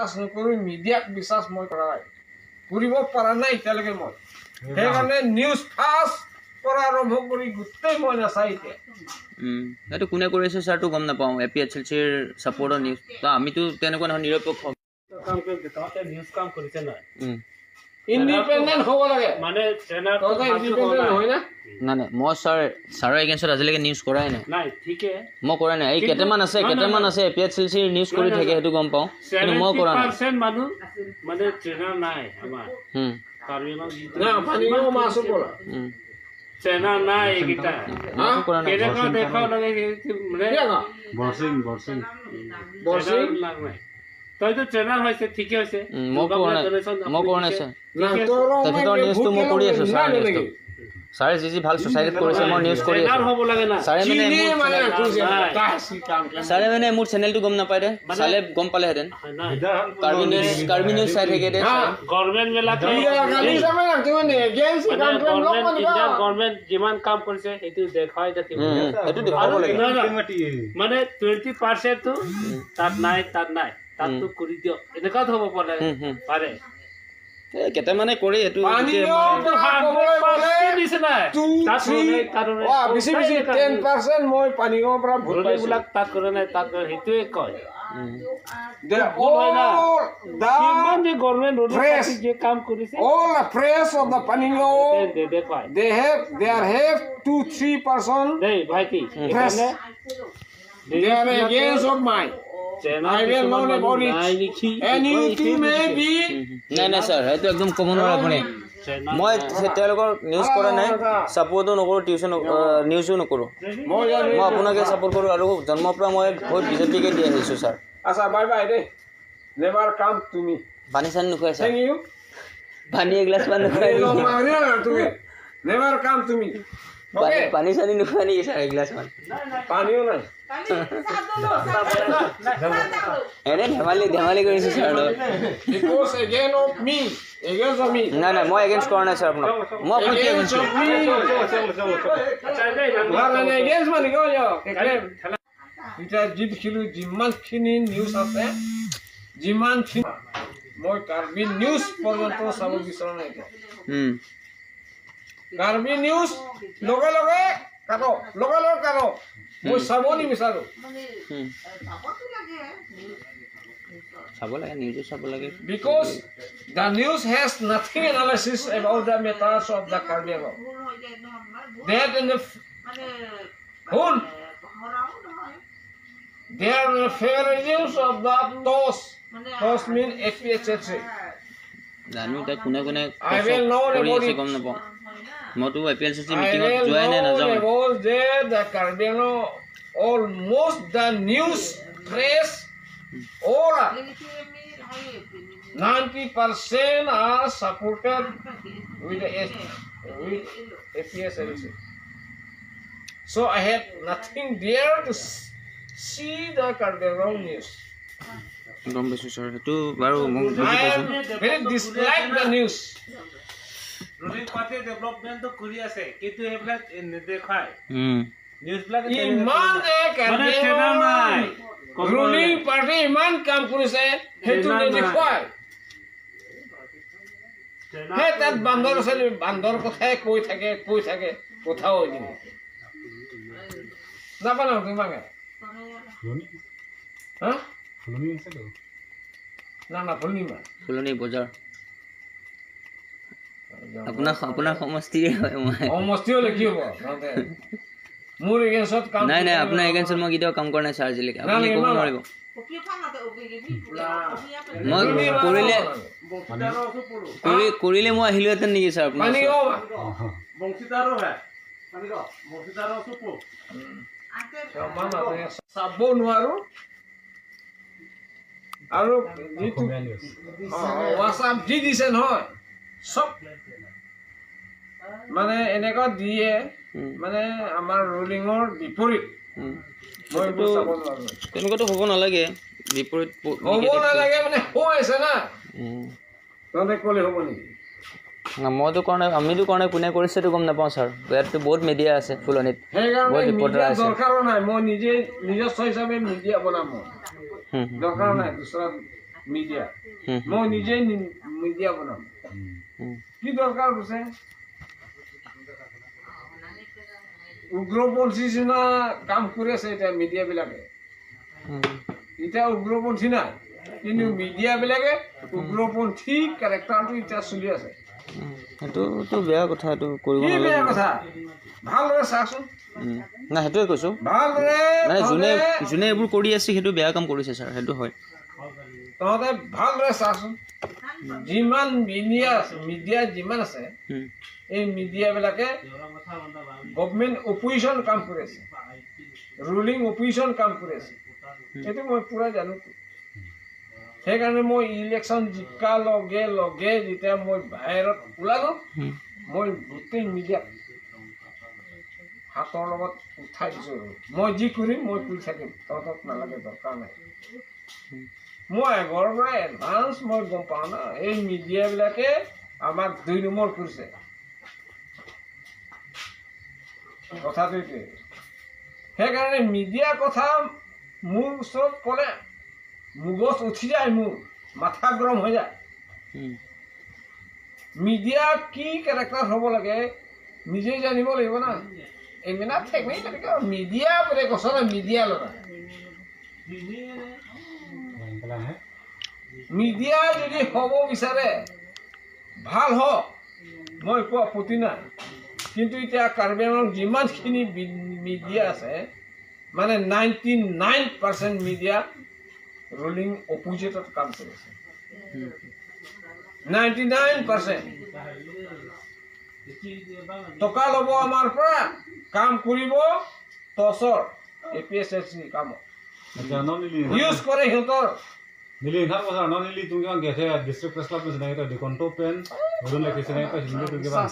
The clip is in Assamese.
বিশ্বাস নকৰো মিডিয়াক বিশ্বাস মই কৰা নাই কৰিব পৰা নাই এতিয়ালৈকে মই সেইকাৰণে নিউজ ফাষ্ট কৰা আৰম্ভ কৰি গোটেই মই নাচাই এতিয়া এইটো কোনে কৰিছে ছাৰটো গম নাপাওঁ APHLCৰ ছাপোৰ্টৰ নিউজ আমিতো তেনেকুৱা নহয় নিৰপেক্ষ কাম কৰিছে তাতে নিউজ কাম কৰিছে নাই ইণ্ডিপেণ্ডেণ্ট হ'ব লাগে মানে চেনাৰ ইণ্ডিপেণ্ডেণ্ট হয় না নাই নাই মই ছাৰৰ এগেইনষ্টত আজিলৈকে নিউজ কৰাই নাই নাই ঠিকে মই কৰা নাই এই কেইটামান আছে APHLCৰ নিউজ কৰি থাকে সেইটো গম পাওঁ কিন্তু মই কৰা নাই 70% মানুহ মানে চেনাৰ নাই আমাৰ কাৰ্বিআংলং না পানীগাঁও মাছ পৰা চেনাৰ নাই এইকেইটা কেনেকুৱা দেখাও লাগে বৰচিং নাই তইতো চেনাৰ হৈছে ঠিকে হৈছে মই কৰা নাই ছাৰ তেখেতৰ নিউজটো মই কৰি আছোঁ ছাৰ নিউজটো ছাৰে যি ভাল ছ'চাইটিত কৰিছে মই নিউজ কৰি আছোঁ ছাৰে মানে মোৰ চেনেলটো গম নাপায় দে চালে গম পালেহেঁতেন কাৰ্বি নিউজ চাই থাকে দে গভৰ্ণমেণ্ট যিমান কাম কৰিছে সেইটো দেখাই মানে 20%টো তাত নাই তাততো কৰি দিয়ক এনেকুৱা হ'ব পাৰে কেইটামানে কৰি এইটো মই পানীগাঁৱৰ পৰা ভোটবিলাক তাত কৰে নাই তাত সেইটোৱে কয় কাম কৰিছে I will know about it. And you too may be. নাই ছাৰ সেইটো একদম ক'ব নোৱাৰে আপুনি মই তেওঁলোকৰ নিউজ কৰা নাই ছাপোৰ্টো নকৰোঁ নিউজো নকৰোঁ মই আপোনাকে ছাপোৰ্ট কৰোঁ আৰু জন্মৰ পৰা মই ভোট বিজেপিকে দি আহিছোঁ ছাৰ আচ্ছা বাই বাই দেই নেভাৰ কাম তুমি পানী চানী নোখোৱাই ছাৰ পানী এগিলাচমান নোখোৱাই নেভাৰ কাম তুমি পানী চানী নোখোৱা নেকি ছাৰ এগিলাচমান পানীও নাই এনে ধেমালি কৰিছোঁ ছাৰ নাই নাই মই এগেইনষ্ট কৰা নাই ছাৰ আপোনাক মই আপোনাক যিমানখিনি নিউজ আছে যিমানখিনি মই কাৰ্বি নিউজ পৰ্যন্ত চাব বিচৰা নাই কাৰ্বি নিউজ লগে লগে কাটো মই চাব নিবিচাৰো চাব লাগে নিউজো চাব লাগে because the news has nothing analysis about the matters of the Karbi Anglong that in the whole they are the favorite news of the TOS mean APHLC জানো তাই কোনে কোনে I will know about it গম নাপাওঁ মইতো APHLC মিটিঙত যোৱাই নাই নাযাওঁ the Karbi Anglong almost the news press all 90% are supported with the APHLC. So I had nothing there to see the Karbi Anglong news. গম পাইছোঁ ছাৰ সেইটো বাৰু I very dislike the news. ruling party development to kuri ase kitu hebla nedekhai news blag iman ruling party iman kam korise hetu nedekhai he tat bandor sele bandor kothay koi thake kothao din na banao tumange ha Pholoni ase to na Pholoni bazar আপোনাৰ সমষ্টিৰে হয় মই সমষ্টি হলে কি হ'ব মোৰ এগেইনষ্টত কাম নাই নাই আপোনাৰ এগেইনষ্টত মই কেতিয়াও কাম কৰা নাই ছাৰ আজিলৈকে আপুনি ক'ব নোৱাৰিব মই কৰিলে মই আহিলোহেঁতেন নেকি ছাৰ আপোনাৰ চাব নোৱাৰো আৰু হোৱাটছআপ দি দিছে নহয় সব মানে এনেকুৱা দিয়ে মানে আমাৰ ৰুলিঙৰ বিপৰীত মই চাব নোৱাৰো তেনেকুৱাটো হ'ব নালাগে বিপৰীত হ'ব নালাগে মানে হৈছে না তহঁতে ক'লে হ'ব নেকি মইতো কৰা নাই আমিতো কৰা নাই কোনে কৰিছেতো গম নাপাওঁ ছাৰ ইয়াততো বহুত মিডিয়া আছে ফুলনিত বহুত ৰিপৰ্টাৰ আছে দৰকাৰ নাই মই নিজস্ব হিচাপে মিডিয়া বনাম দৰকাৰ নাই দুসৰা মিডিয়া মই নিজে মিডিয়া বনাম কি দৰকাৰ আছে উগ্ৰপন্থী নিচিনা কাম কৰি আছে এতিয়া মিডিয়াবিলাকে এতিয়া উগ্ৰপন্থী নাই কিন্তু মিডিয়াবিলাকে উগ্ৰপন্থী কেৰেক্টাৰটো এতিয়া চলি আছে সেইটোতো বেয়া কথা এইটো কৰিব কি বেয়া কথা ভালদৰে চাচোন না সেইটোৱে কৈছোঁ ভালদৰে মানে যোনে এইবোৰ কৰি আছে সেইটো বেয়া কাম কৰিছে ছাৰ সেইটো হয় তহঁতে ভালদৰে চাচোন যিমান মিডিয়া যিমান আছে এই মিডিয়াবিলাকে গভৰ্ণমেণ্ট অপজিশ্যন কাম কৰি আছে ৰুলিং অপজিশ্যন কাম কৰি আছে এইটো মই পুৰা জানো সেইকাৰণে মই ইলেকশ্যন জিকা লগে লগে যেতিয়া মই বাহিৰত ওলালো মই গোটেই মিডিয়াক হাতৰ লগত উঠাই দিছোঁ মই যি কৰিম মই কৰি থাকিম তহঁতক নালাগে দৰকাৰ নাই মই আগৰ পৰা এডভান্স মই গম পাওঁ না এই মিডিয়াবিলাকে আমাক 2 নম্বৰ কৰিছে কথাটো এইটোৱে সেইকাৰণে মিডিয়া কথা মোৰ ওচৰত ক'লে মুগজ উঠি যায় মোৰ মাথা গৰম হৈ যায় মিডিয়া কি কেৰেক্টাৰ হ'ব লাগে নিজেই জানিব লাগিব না এমিনা ঠেকনি তেনেকৈ মিডিয়া বোলে কৈছ না মিডিয়া লগা মিডিয়া যদি হ'ব বিচাৰে ভাল হওক মই একো আপত্তি নাই কিন্তু এতিয়া কাৰ্বি আংলঙত যিমানখিনি মিডিয়া আছে মানে 99% মিডিয়া ৰুলিং অপজিটত কাম কৰিছে 99% টকা ল'ব আমাৰ পৰা কাম কৰিব টচৰ APSSC কামত ইউজ কৰে সিহঁতৰ Nili ingat masa non nili tunggu yang gede district press club itu sebenarnya itu di kontopen, udah lagi sebenarnya itu jadi itu gimana?